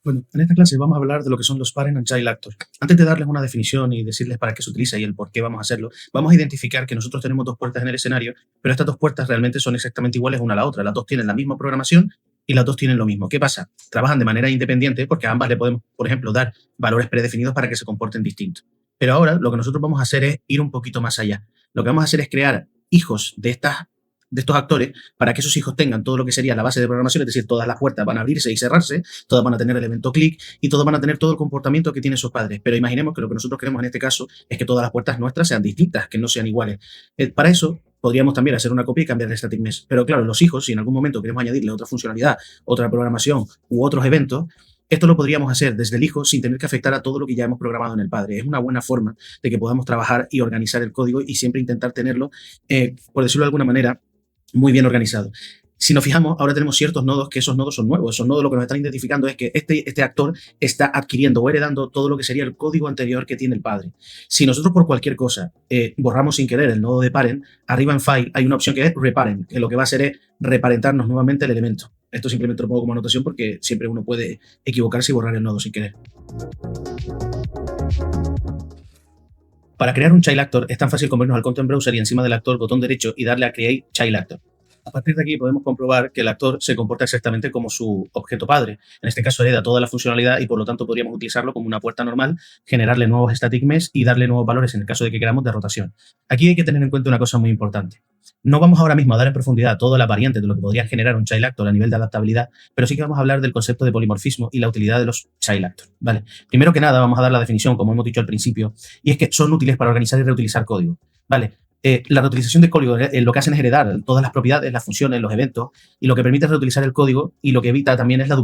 Bueno, en esta clase vamos a hablar de lo que son los parent and child actors. Antes de darles una definición y decirles para qué se utiliza y el por qué vamos a hacerlo, vamos a identificar que nosotros tenemos dos puertas en el escenario, pero estas dos puertas realmente son exactamente iguales una a la otra. Las dos tienen la misma programación y las dos tienen lo mismo. ¿Qué pasa? Trabajan de manera independiente porque a ambas le podemos, por ejemplo, dar valores predefinidos para que se comporten distintos. Pero ahora lo que nosotros vamos a hacer es ir un poquito más allá. Lo que vamos a hacer es crear hijos de estos actores para que esos hijos tengan todo lo que sería la base de programación, es decir, todas las puertas van a abrirse y cerrarse, todas van a tener el evento click y todos van a tener todo el comportamiento que tienen sus padres. Pero imaginemos que lo que nosotros queremos en este caso es que todas las puertas nuestras sean distintas, que no sean iguales. Para eso podríamos también hacer una copia y cambiar el static mesh. Pero claro, los hijos, si en algún momento queremos añadirle otra funcionalidad, otra programación u otros eventos, esto lo podríamos hacer desde el hijo sin tener que afectar a todo lo que ya hemos programado en el padre. Es una buena forma de que podamos trabajar y organizar el código y siempre intentar tenerlo, por decirlo de alguna manera, muy bien organizado. Si nos fijamos, ahora tenemos ciertos nodos que esos nodos son nuevos. Esos nodos lo que nos están identificando es que este actor está adquiriendo o heredando todo lo que sería el código anterior que tiene el padre. Si nosotros por cualquier cosa borramos sin querer el nodo de parent, arriba en file hay una opción que es reparent, que lo que va a hacer es reparentarnos nuevamente el elemento. Esto simplemente lo pongo como anotación porque siempre uno puede equivocarse y borrar el nodo sin querer. Para crear un child actor es tan fácil como irnos al content browser y encima del actor botón derecho y darle a create child actor. A partir de aquí podemos comprobar que el actor se comporta exactamente como su objeto padre. En este caso hereda toda la funcionalidad y por lo tanto podríamos utilizarlo como una puerta normal, generarle nuevos static mesh y darle nuevos valores en el caso de que queramos de rotación. Aquí hay que tener en cuenta una cosa muy importante. No vamos ahora mismo a dar en profundidad todas las variantes de lo que podría generar un child actor a nivel de adaptabilidad, pero sí que vamos a hablar del concepto de polimorfismo y la utilidad de los child actors. ¿Vale? Primero que nada vamos a dar la definición, como hemos dicho al principio, y es que son útiles para organizar y reutilizar código. ¿Vale? La reutilización de código lo que hacen es heredar todas las propiedades, las funciones, los eventos, y lo que permite es reutilizar el código y lo que evita también es la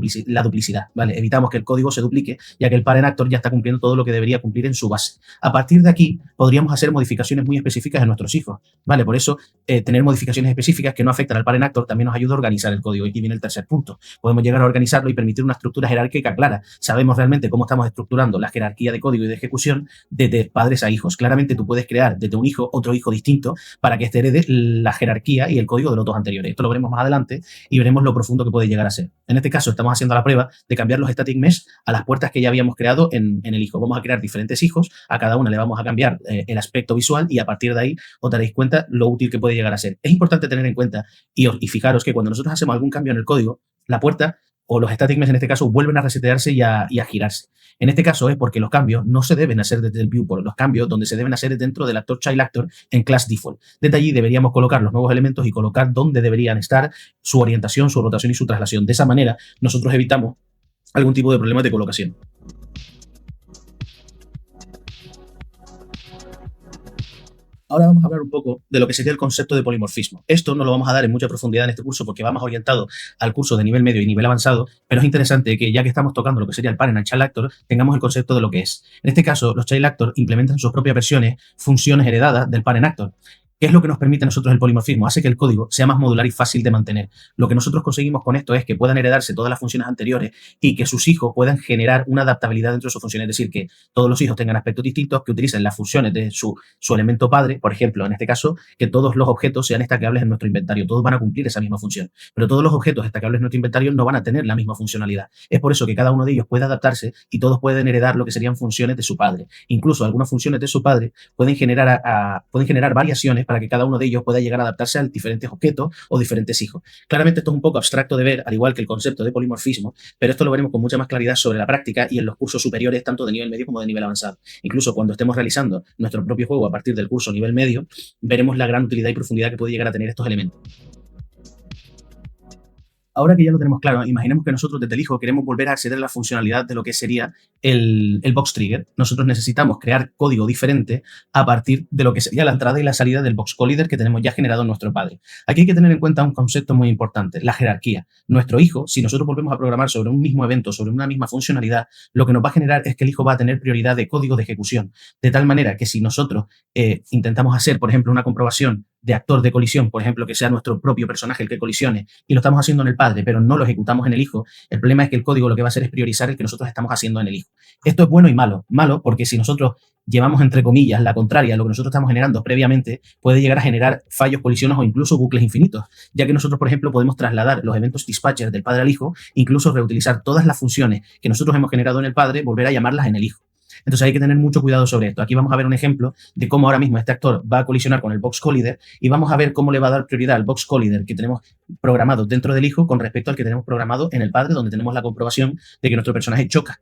duplicidad. ¿Vale? Evitamos que el código se duplique, ya que el parent actor ya está cumpliendo todo lo que debería cumplir en su base. A partir de aquí, podríamos hacer modificaciones muy específicas en nuestros hijos. ¿Vale? Por eso, tener modificaciones específicas que no afectan al parent actor también nos ayuda a organizar el código. Y aquí viene el tercer punto. Podemos llegar a organizarlo y permitir una estructura jerárquica clara. Sabemos realmente cómo estamos estructurando la jerarquía de código y de ejecución desde padres a hijos. Claramente tú puedes crear desde un hijo otro hijo distinto para que herede la jerarquía y el código de los dos anteriores. Esto lo veremos más adelante y veremos lo profundo que puede llegar a ser. En este caso estamos haciendo la prueba de cambiar los static mesh a las puertas que ya habíamos creado en el hijo. Vamos a crear diferentes hijos, a cada una le vamos a cambiar el aspecto visual y a partir de ahí os daréis cuenta lo útil que puede llegar a ser. Es importante tener en cuenta y fijaros que cuando nosotros hacemos algún cambio en el código, la puerta o los static mesh en este caso vuelven a resetearse y a girarse. En este caso es porque los cambios no se deben hacer desde el viewport, los cambios donde se deben hacer es dentro del actor child actor en class default. Desde allí deberíamos colocar los nuevos elementos y colocar dónde deberían estar su orientación, su rotación y su traslación. De esa manera nosotros evitamos algún tipo de problemas de colocación. Ahora vamos a hablar un poco de lo que sería el concepto de polimorfismo. Esto no lo vamos a dar en mucha profundidad en este curso porque va más orientado al curso de nivel medio y nivel avanzado, pero es interesante que ya que estamos tocando lo que sería el parent and child actor, tengamos el concepto de lo que es. En este caso, los child actors implementan sus propias versiones, funciones heredadas del parent actor. ¿Qué es lo que nos permite a nosotros el polimorfismo? Hace que el código sea más modular y fácil de mantener. Lo que nosotros conseguimos con esto es que puedan heredarse todas las funciones anteriores y que sus hijos puedan generar una adaptabilidad dentro de sus funciones. Es decir, que todos los hijos tengan aspectos distintos, que utilicen las funciones de su elemento padre. Por ejemplo, en este caso, que todos los objetos sean estacables en nuestro inventario. Todos van a cumplir esa misma función. Pero todos los objetos estacables en nuestro inventario no van a tener la misma funcionalidad. Es por eso que cada uno de ellos puede adaptarse y todos pueden heredar lo que serían funciones de su padre. Incluso algunas funciones de su padre pueden generar variaciones para que cada uno de ellos pueda llegar a adaptarse a diferentes objetos o diferentes hijos. Claramente esto es un poco abstracto de ver, al igual que el concepto de polimorfismo, pero esto lo veremos con mucha más claridad sobre la práctica y en los cursos superiores, tanto de nivel medio como de nivel avanzado. Incluso cuando estemos realizando nuestro propio juego a partir del curso nivel medio, veremos la gran utilidad y profundidad que puede llegar a tener estos elementos. Ahora que ya lo tenemos claro, imaginemos que nosotros desde el hijo queremos volver a acceder a la funcionalidad de lo que sería el box trigger. Nosotros necesitamos crear código diferente a partir de lo que sería la entrada y la salida del box collider que tenemos ya generado en nuestro padre. Aquí hay que tener en cuenta un concepto muy importante, la jerarquía. Nuestro hijo, si nosotros volvemos a programar sobre un mismo evento, sobre una misma funcionalidad, lo que nos va a generar es que el hijo va a tener prioridad de código de ejecución. De tal manera que si nosotros intentamos hacer, por ejemplo, una comprobación de actor de colisión, por ejemplo, que sea nuestro propio personaje el que colisione, y lo estamos haciendo en el padre, pero no lo ejecutamos en el hijo, el problema es que el código lo que va a hacer es priorizar el que nosotros estamos haciendo en el hijo. Esto es bueno y malo. Malo porque si nosotros llevamos, entre comillas, la contraria a lo que nosotros estamos generando previamente, puede llegar a generar fallos, colisiones o incluso bucles infinitos, ya que nosotros, por ejemplo, podemos trasladar los eventos dispatcher del padre al hijo, incluso reutilizar todas las funciones que nosotros hemos generado en el padre, volver a llamarlas en el hijo. Entonces hay que tener mucho cuidado sobre esto. Aquí vamos a ver un ejemplo de cómo ahora mismo este actor va a colisionar con el box collider y vamos a ver cómo le va a dar prioridad al box collider que tenemos programado dentro del hijo con respecto al que tenemos programado en el padre, donde tenemos la comprobación de que nuestro personaje choca.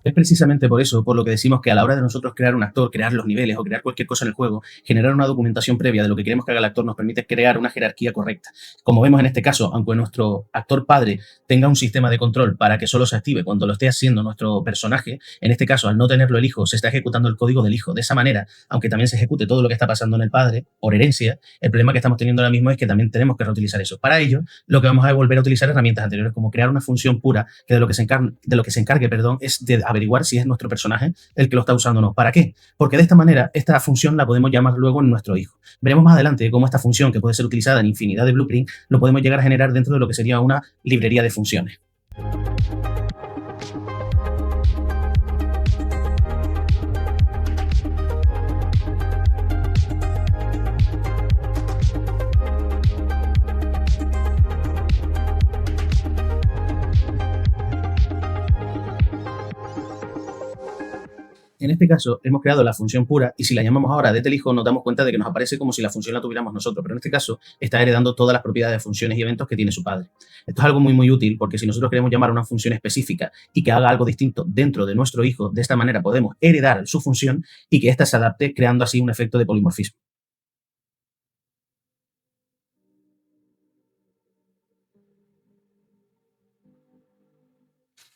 Es precisamente por eso, por lo que decimos que a la hora de nosotros crear un actor, crear los niveles o crear cualquier cosa en el juego, generar una documentación previa de lo que queremos que haga el actor nos permite crear una jerarquía correcta. Como vemos en este caso, aunque nuestro actor padre tenga un sistema de control para que solo se active cuando lo esté haciendo nuestro personaje, en este caso, al no tenerlo el hijo, se está ejecutando el código del hijo. De esa manera, aunque también se ejecute todo lo que está pasando en el padre, por herencia, el problema que estamos teniendo ahora mismo es que también tenemos que reutilizar eso. Para ello, lo que vamos a volver a utilizar herramientas anteriores, como crear una función pura que de lo que se encargue, es de averiguar si es nuestro personaje el que lo está usando o no. ¿Para qué? Porque de esta manera, esta función la podemos llamar luego en nuestro hijo. Veremos más adelante cómo esta función, que puede ser utilizada en infinidad de blueprints, lo podemos llegar a generar dentro de lo que sería una librería de funciones. En este caso, hemos creado la función pura y si la llamamos ahora de hijo, nos damos cuenta de que nos aparece como si la función la tuviéramos nosotros, pero en este caso está heredando todas las propiedades de funciones y eventos que tiene su padre. Esto es algo muy útil porque si nosotros queremos llamar a una función específica y que haga algo distinto dentro de nuestro hijo, de esta manera podemos heredar su función y que ésta se adapte creando así un efecto de polimorfismo.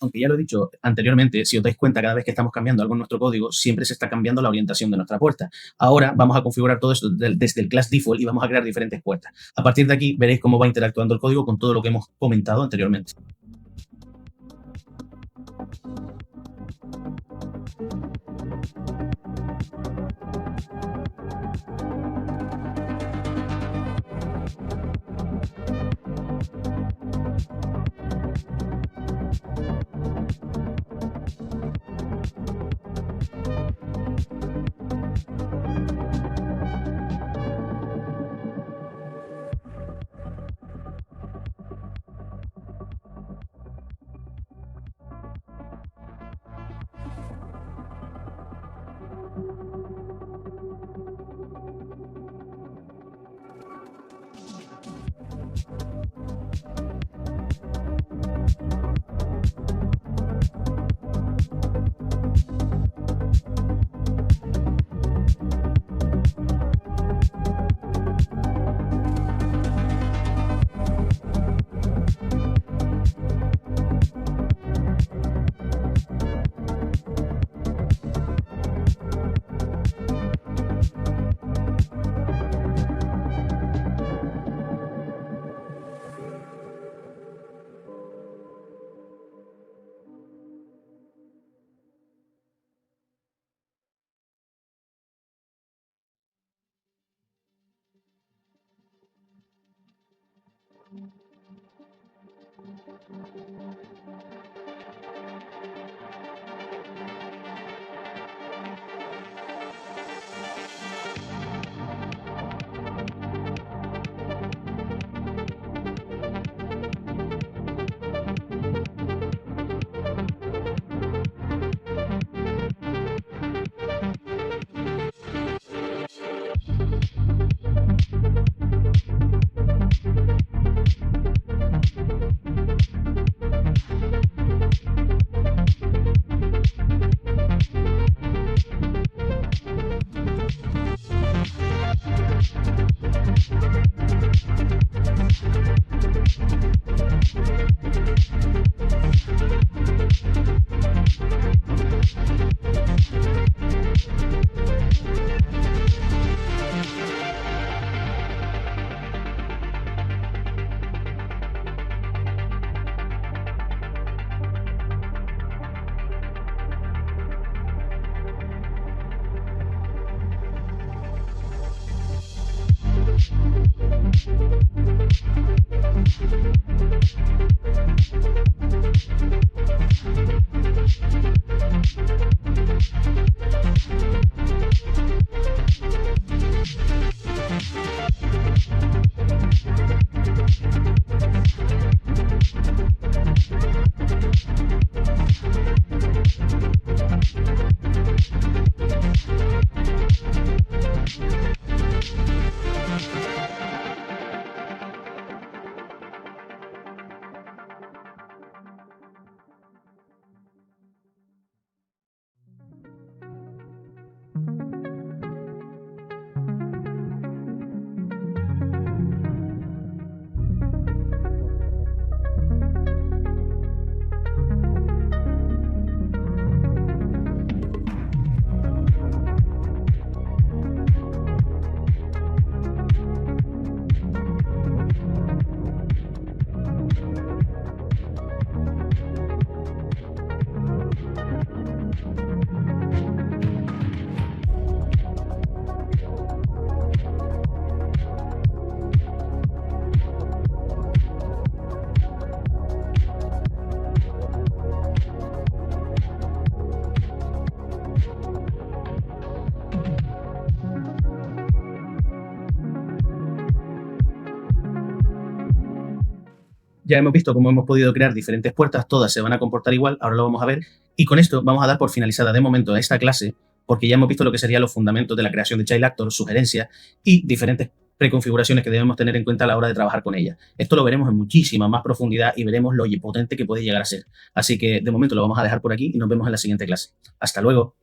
Aunque ya lo he dicho anteriormente, si os dais cuenta, cada vez que estamos cambiando algo en nuestro código, siempre se está cambiando la orientación de nuestra puerta. Ahora vamos a configurar todo esto desde el class default y vamos a crear diferentes puertas. A partir de aquí veréis cómo va interactuando el código con todo lo que hemos comentado anteriormente. Ya hemos visto cómo hemos podido crear diferentes puertas, todas se van a comportar igual, ahora lo vamos a ver. Y con esto vamos a dar por finalizada de momento esta clase, porque ya hemos visto lo que serían los fundamentos de la creación de Child Actor, sugerencias y diferentes preconfiguraciones que debemos tener en cuenta a la hora de trabajar con ella. Esto lo veremos en muchísima más profundidad y veremos lo potente que puede llegar a ser. Así que de momento lo vamos a dejar por aquí y nos vemos en la siguiente clase. Hasta luego.